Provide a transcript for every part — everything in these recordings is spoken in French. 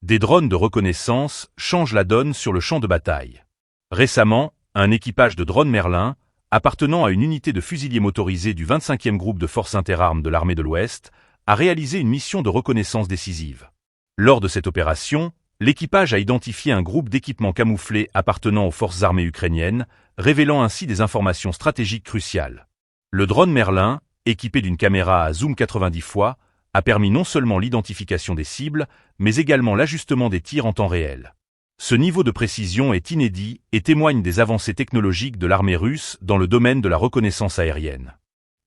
Des drones de reconnaissance changent la donne sur le champ de bataille. Récemment, un équipage de drones Merlin, appartenant à une unité de fusiliers motorisés du 25e groupe de forces interarmes de l'armée de l'Ouest, a réalisé une mission de reconnaissance décisive. Lors de cette opération, l'équipage a identifié un groupe d'équipements camouflés appartenant aux forces armées ukrainiennes, révélant ainsi des informations stratégiques cruciales. Le drone Merlin, équipé d'une caméra à zoom 90 fois, a permis non seulement l'identification des cibles, mais également l'ajustement des tirs en temps réel. Ce niveau de précision est inédit et témoigne des avancées technologiques de l'armée russe dans le domaine de la reconnaissance aérienne.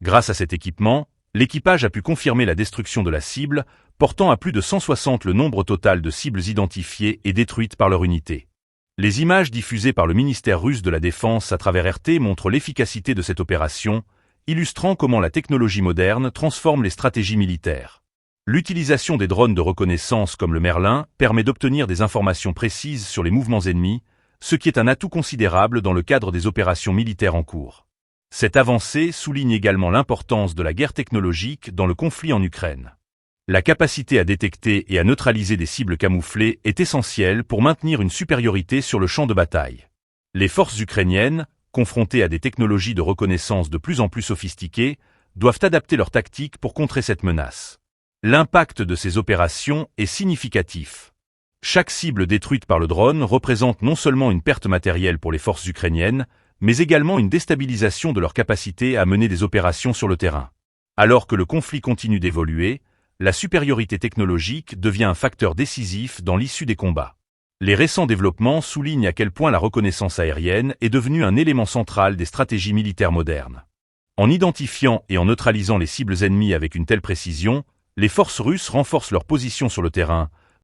Grâce à cet équipement, l'équipage a pu confirmer la destruction de la cible, portant à plus de 160 le nombre total de cibles identifiées et détruites par leur unité. Les images diffusées par le ministère russe de la Défense à travers RT montrent l'efficacité de cette opération, illustrant comment la technologie moderne transforme les stratégies militaires. L'utilisation des drones de reconnaissance comme le Merlin permet d'obtenir des informations précises sur les mouvements ennemis, ce qui est un atout considérable dans le cadre des opérations militaires en cours. Cette avancée souligne également l'importance de la guerre technologique dans le conflit en Ukraine. La capacité à détecter et à neutraliser des cibles camouflées est essentielle pour maintenir une supériorité sur le champ de bataille. Les forces ukrainiennes, confrontées à des technologies de reconnaissance de plus en plus sophistiquées, doivent adapter leurs tactiques pour contrer cette menace. L'impact de ces opérations est significatif. Chaque cible détruite par le drone représente non seulement une perte matérielle pour les forces ukrainiennes, mais également une déstabilisation de leur capacité à mener des opérations sur le terrain. Alors que le conflit continue d'évoluer, la supériorité technologique devient un facteur décisif dans l'issue des combats. Les récents développements soulignent à quel point la reconnaissance aérienne est devenue un élément central des stratégies militaires modernes. En identifiant et en neutralisant les cibles ennemies avec une telle précision, les forces russes renforcent leur position sur le terrain,